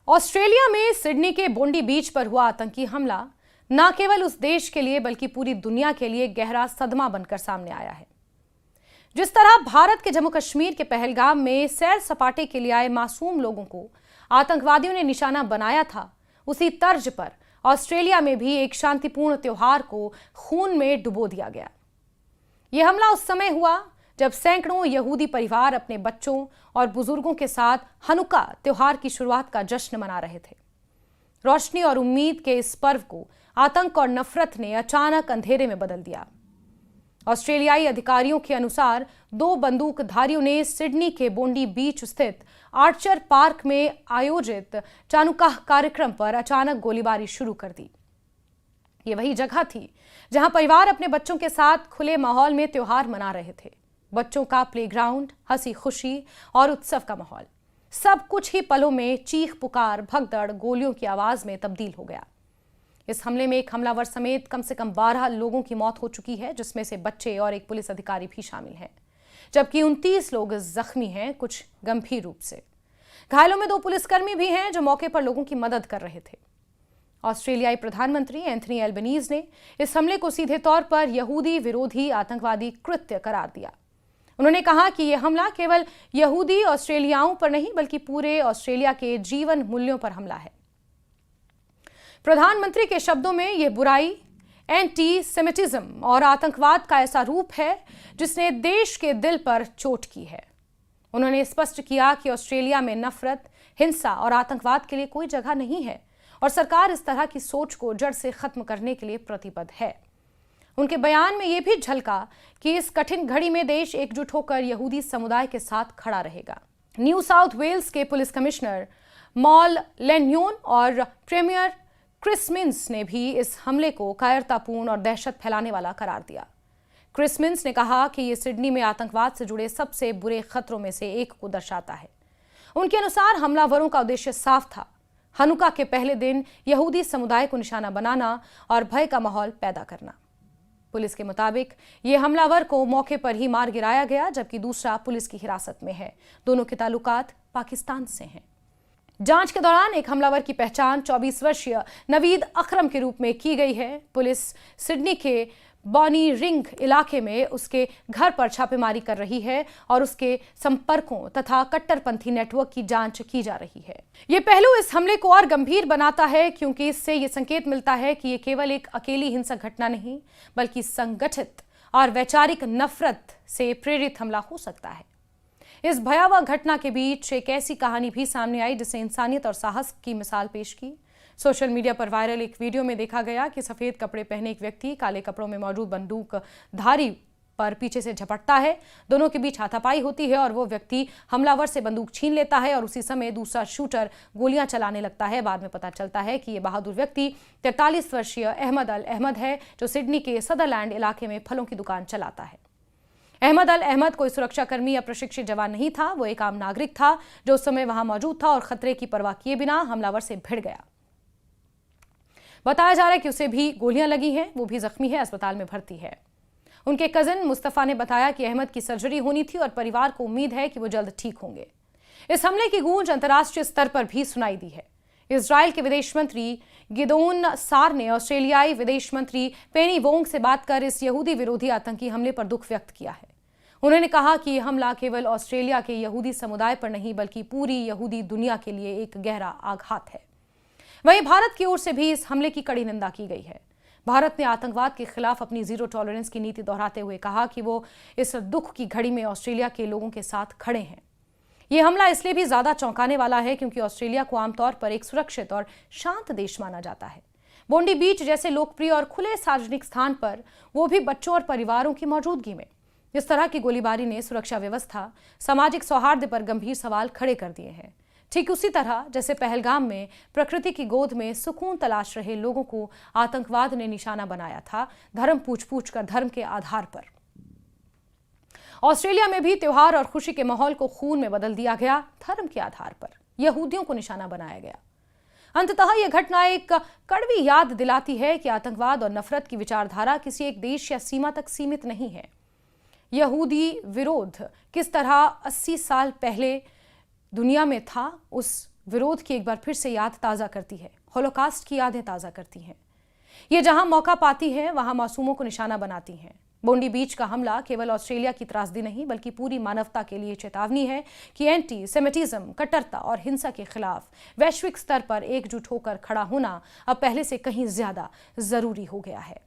Australia में Sydney के बोंडी बीच पर हुआ आतंकी हमला न केवल उस देश के लिए बल्कि पूरी दुनिया के लिए गहरा सदमा बनकर सामने आया है। जिस तरह भारत के जम्मू कश्मीर के पहलगाम में सैर सपाटे के लिए आए मासूम लोगों को आतंकवादियों ने निशाना बनाया था, उसी तर्ज पर ऑस्ट्रेलिया में भी एक शांतिपूर्ण त्योहार को खून में डुबो दिया गया। यह हमला उस समय हुआ जब सैकड़ों यहूदी परिवार अपने बच्चों और बुजुर्गों के साथ हनुका त्योहार की शुरुआत का जश्न मना रहे थे। रोशनी और उम्मीद के इस पर्व को आतंक और नफरत ने अचानक अंधेरे में बदल दिया। ऑस्ट्रेलियाई अधिकारियों के अनुसार 2 बंदूकधारियों ने सिडनी के बोंडी बीच स्थित आर्चर पार्क में आयोजित चानुकाह कार्यक्रम पर अचानक गोलीबारी शुरू कर दी। ये वही जगह थी जहां परिवार अपने बच्चों के साथ खुले माहौल में त्योहार मना रहे थे। बच्चों का प्लेग्राउंड, हंसी खुशी और उत्सव का माहौल, सब कुछ ही पलों में चीख पुकार, भगदड़, गोलियों की आवाज में तब्दील हो गया। इस हमले में एक हमलावर समेत कम से कम 12 लोगों की मौत हो चुकी है, जिसमें से बच्चे और एक पुलिस अधिकारी भी शामिल हैं, जबकि 29 लोग जख्मी हैं, कुछ गंभीर रूप से। घायलों में 2 पुलिसकर्मी भी हैं जो मौके पर लोगों की मदद कर रहे थे। ऑस्ट्रेलियाई प्रधानमंत्री एंथनी एल्बनीज ने इस हमले को सीधे तौर पर यहूदी विरोधी आतंकवादी कृत्य करार दिया। उन्होंने कहा कि यह हमला केवल यहूदी ऑस्ट्रेलियाओं पर नहीं बल्कि पूरे ऑस्ट्रेलिया के जीवन मूल्यों पर हमला है। प्रधानमंत्री के शब्दों में यह बुराई, एंटी सेमिटिज्म और आतंकवाद का ऐसा रूप है जिसने देश के दिल पर चोट की है। उन्होंने स्पष्ट किया कि ऑस्ट्रेलिया में नफरत, हिंसा और आतंकवाद के लिए कोई जगह नहीं है और सरकार इस तरह की सोच को जड़ से खत्म करने के लिए प्रतिबद्ध है। उनके बयान में यह भी झलका कि इस कठिन घड़ी में देश एकजुट होकर यहूदी समुदाय के साथ खड़ा रहेगा। न्यू साउथ वेल्स के पुलिस कमिश्नर मॉल लेन्योन और प्रीमियर क्रिस मिन्स ने भी इस हमले को कायरतापूर्ण और दहशत फैलाने वाला करार दिया। क्रिस मिन्स ने कहा कि यह सिडनी में आतंकवाद से जुड़े सबसे बुरे खतरों में से एक को दर्शाता है। उनके अनुसार हमलावरों का उद्देश्य साफ था, हनुका के पहले दिन यहूदी समुदाय को निशाना बनाना और भय का माहौल पैदा करना। पुलिस के मुताबिक ये हमलावर को मौके पर ही मार गिराया गया, जबकि दूसरा पुलिस की हिरासत में है। दोनों के ताल्लुकात पाकिस्तान से हैं। जांच के दौरान एक हमलावर की पहचान 24 वर्षीय नवीद अकरम के रूप में की गई है। पुलिस सिडनी के बॉनी रिंग इलाके में उसके घर पर छापेमारी कर रही है और उसके संपर्कों तथा कट्टरपंथी नेटवर्क की जांच की जा रही है। ये पहलू इस हमले को और गंभीर बनाता है क्योंकि इससे ये संकेत मिलता है कि ये केवल एक अकेली हिंसक घटना नहीं बल्कि संगठित और वैचारिक नफरत से प्रेरित हमला हो सकता है। इस भयावह घटना के बीच एक ऐसी कहानी भी सामने आई जिसने इंसानियत और साहस की मिसाल पेश की। सोशल मीडिया पर वायरल एक वीडियो में देखा गया कि सफेद कपड़े पहने एक व्यक्ति काले कपड़ों में मौजूद बंदूकधारी पर पीछे से झपटता है। दोनों के बीच हाथापाई होती है और वो व्यक्ति हमलावर से बंदूक छीन लेता है और उसी समय दूसरा शूटर गोलियां चलाने लगता है। बाद में पता चलता है कि ये बहादुर व्यक्ति 43 वर्षीय अहमद अल अहमद है, जो सिडनी के सदरलैंड इलाके में फलों की दुकान चलाता है। अहमद अल अहमद कोई सुरक्षाकर्मी या प्रशिक्षित जवान नहीं था, वो एक आम नागरिक था जो उस समय वहां मौजूद था और खतरे की परवाह किए बिना हमलावर से भिड़ गया। बताया जा रहा है कि उसे भी गोलियां लगी हैं, वो भी जख्मी है, अस्पताल में भर्ती है। उनके कजिन मुस्तफा ने बताया कि अहमद की सर्जरी होनी थी और परिवार को उम्मीद है कि वो जल्द ठीक होंगे। इस हमले की गूंज अंतर्राष्ट्रीय स्तर पर भी सुनाई दी है। इजराइल के विदेश मंत्री गिदोन सार ने ऑस्ट्रेलियाई विदेश मंत्री पेनी वोंग से बात कर इस यहूदी विरोधी आतंकी हमले पर दुख व्यक्त किया है। उन्होंने कहा कि यह हमला केवल ऑस्ट्रेलिया के यहूदी समुदाय पर नहीं बल्कि पूरी यहूदी दुनिया के लिए एक गहरा आघात है। वहीं भारत की ओर से भी इस हमले की कड़ी निंदा की गई है। भारत ने आतंकवाद के खिलाफ अपनी जीरो टॉलरेंस की नीति दोहराते हुए कहा कि वो इस दुख की घड़ी में ऑस्ट्रेलिया के लोगों के साथ खड़े हैं। यह हमला इसलिए भी ज्यादा चौंकाने वाला है क्योंकि ऑस्ट्रेलिया को आमतौर पर एक सुरक्षित और शांत देश माना जाता है। बोंडी बीच जैसे लोकप्रिय और खुले सार्वजनिक स्थान पर, वो भी बच्चों और परिवारों की मौजूदगी में, इस तरह की गोलीबारी ने सुरक्षा व्यवस्था, सामाजिक सौहार्द पर गंभीर सवाल खड़े कर दिए हैं। ठीक उसी तरह जैसे पहलगाम में प्रकृति की गोद में सुकून तलाश रहे लोगों को आतंकवाद ने निशाना बनाया था, धर्म पूछ कर धर्म के आधार पर। ऑस्ट्रेलिया में भी त्योहार और खुशी के माहौल को खून में बदल दिया गया। धर्म के आधार पर यहूदियों को निशाना बनाया गया। अंततः यह घटना एक कड़वी याद दिलाती है कि आतंकवाद और नफरत की विचारधारा किसी एक देश या सीमा तक सीमित नहीं है। यहूदी विरोध किस तरह 80 साल पहले दुनिया में था, उस विरोध की एक बार फिर से याद ताज़ा करती है, होलोकास्ट की यादें ताज़ा करती हैं। ये जहां मौका पाती हैं वहां मासूमों को निशाना बनाती हैं। बोंडी बीच का हमला केवल ऑस्ट्रेलिया की त्रासदी नहीं बल्कि पूरी मानवता के लिए चेतावनी है कि एंटी सेमिटिज्म, कट्टरता और हिंसा के खिलाफ वैश्विक स्तर पर एकजुट होकर खड़ा होना अब पहले से कहीं ज्यादा जरूरी हो गया है।